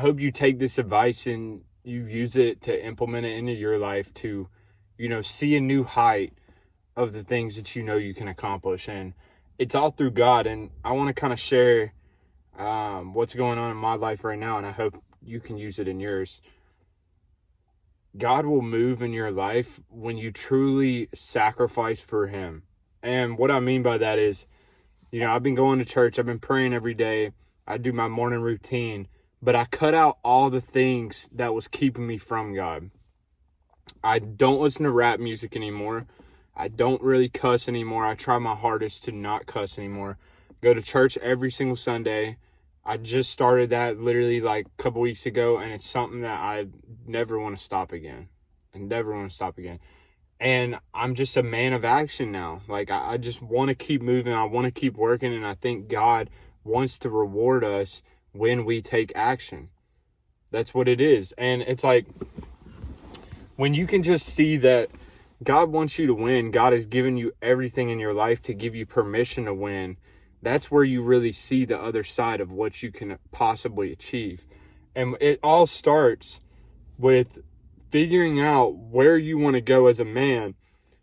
hope you take this advice and you use it to implement it into your life to, see a new height of the things that you can accomplish. And it's all through God. And I want to kind of share what's going on in my life right now, and I hope you can use it in yours. God will move in your life when you truly sacrifice for him. And what I mean by that is, I've been going to church, I've been praying every day, I do my morning routine, but I cut out all the things that was keeping me from God. I don't listen to rap music anymore. I don't really cuss anymore. I try my hardest to not cuss anymore. Go to church every single Sunday. I just started that literally like a couple weeks ago, and it's something that I never want to stop again. And I'm just a man of action now. Like, I just want to keep moving. I want to keep working, and I think God wants to reward us when we take action. That's what it is. And it's like, when you can just see that God wants you to win, God has given you everything in your life to give you permission to win, that's where you really see the other side of what you can possibly achieve. And it all starts with figuring out where you want to go as a man.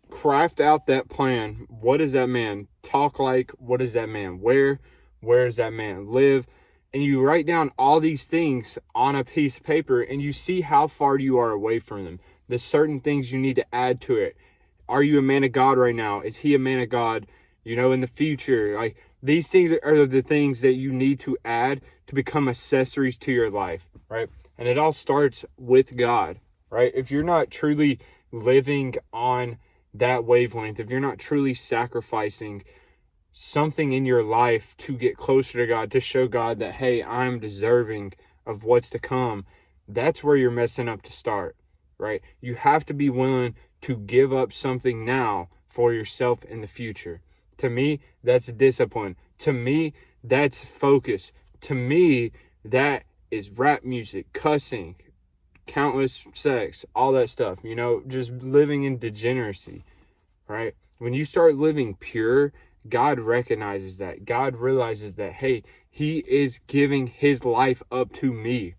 Craft out that plan. What does that man talk like? What does that man wear? Where does that man live? And you write down all these things on a piece of paper, and you see how far you are away from them. There's certain things you need to add to it. Are you a man of God right now? Is he a man of God, in the future? Like, these things are the things that you need to add to become accessories to your life, right? And it all starts with God, right? If you're not truly living on that wavelength, if you're not truly sacrificing something in your life to get closer to God, to show God that, hey, I'm deserving of what's to come, that's where you're messing up to start, right? You have to be willing to give up something now for yourself in the future. To me, that's discipline. To me, that's focus. To me, that is rap music, cussing, countless sex, all that stuff, just living in degeneracy, right? When you start living pure, God recognizes that. God realizes that, hey, he is giving his life up to me.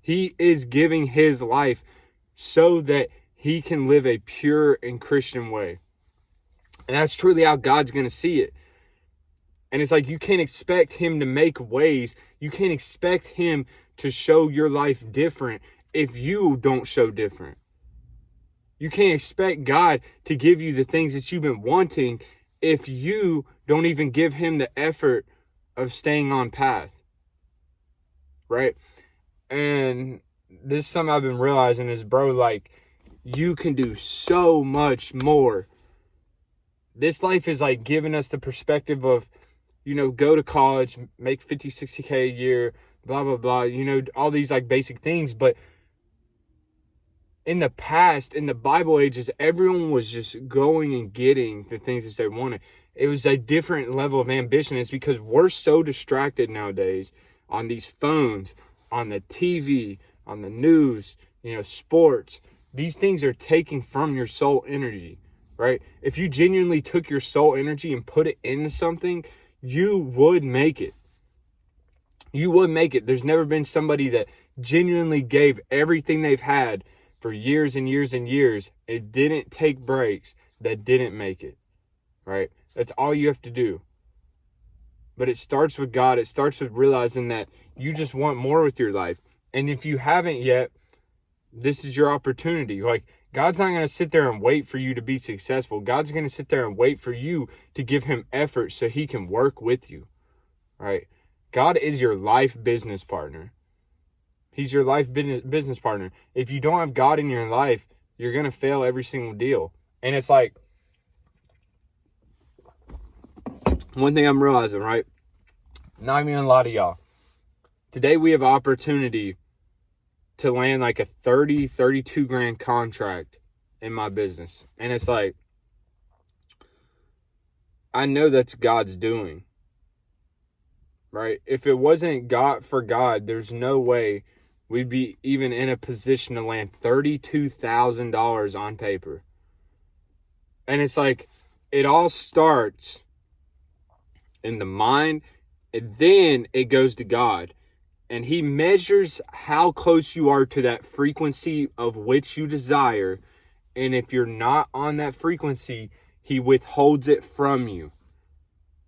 He is giving his life so that he can live a pure and Christian way. And that's truly how God's going to see it. And it's like, you can't expect him to make ways. You can't expect him to show your life different if you don't show different. You can't expect God to give you the things that you've been wanting if you don't even give him the effort of staying on path. Right? And this is something I've been realizing is, bro, like, you can do so much more. This life is like giving us the perspective of, go to college, make 50, 60K a year, blah, blah, blah, all these like basic things. But in the past, in the Bible ages, everyone was just going and getting the things that they wanted. It was a different level of ambition. It's because we're so distracted nowadays on these phones, on the TV, on the news, sports. These things are taking from your soul energy, right? If you genuinely took your soul energy and put it into something, you would make it. You would make it. There's never been somebody that genuinely gave everything they've had for years and years and years. It didn't take breaks, that didn't make it, right? That's all you have to do. But it starts with God. It starts with realizing that you just want more with your life. And if you haven't yet, this is your opportunity. Like, God's not going to sit there and wait for you to be successful. God's going to sit there and wait for you to give him effort so he can work with you, right? God is your life business partner. He's your life business partner. If you don't have God in your life, you're going to fail every single deal. And it's like, one thing I'm realizing, right? Not even a lot of y'all. Today we have opportunity to land like a 32 grand contract in my business. And it's like, I know that's God's doing, right? If it wasn't God for God, there's no way we'd be even in a position to land $32,000 on paper. And it's like, it all starts in the mind, and then it goes to God. And he measures how close you are to that frequency of which you desire. And if you're not on that frequency, he withholds it from you,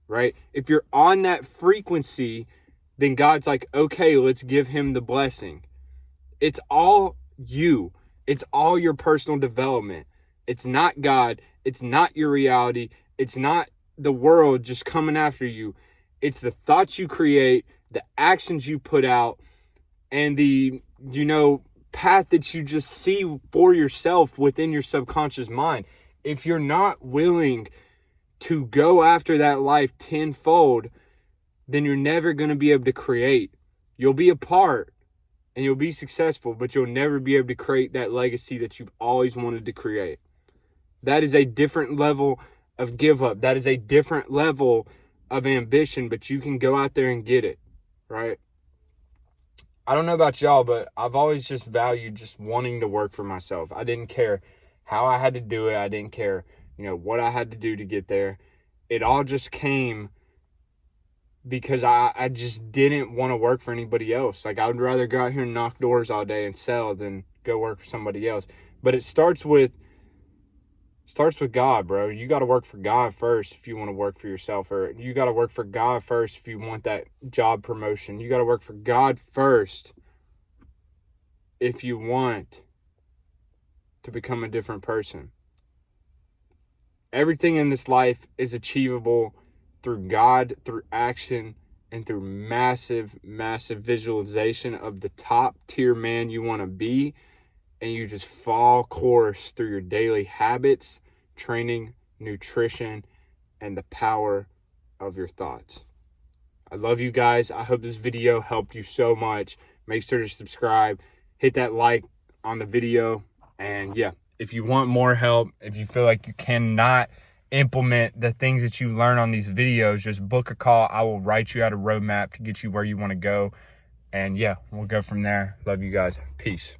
right? If you're on that frequency, then God's like, okay, let's give him the blessing. It's all you. It's all your personal development. It's not God. It's not your reality. It's not the world just coming after you. It's the thoughts you create, the actions you put out, and the, path that you just see for yourself within your subconscious mind. If you're not willing to go after that life tenfold, then you're never going to be able to create. You'll be a part and you'll be successful, but you'll never be able to create that legacy that you've always wanted to create. That is a different level of give up. That is a different level of ambition, but you can go out there and get it, right? I don't know about y'all, but I've always just valued just wanting to work for myself. I didn't care how I had to do it. I didn't care, what I had to do to get there. It all just came because I just didn't want to work for anybody else. Like, I would rather go out here and knock doors all day and sell than go work for somebody else. But it starts with God, bro. You got to work for God first if you want to work for yourself, or you got to work for God first if you want that job promotion. You got to work for God first if you want to become a different person. Everything in this life is achievable through God, through action, and through massive, massive visualization of the top tier man you want to be. And you just fall course through your daily habits, training, nutrition, and the power of your thoughts. I love you guys. I hope this video helped you so much. Make sure to subscribe, hit that like on the video. And yeah, if you want more help, if you feel like you cannot implement the things that you learn on these videos, just book a call. I will write you out a roadmap to get you where you want to go. And yeah, we'll go from there. Love you guys. Peace.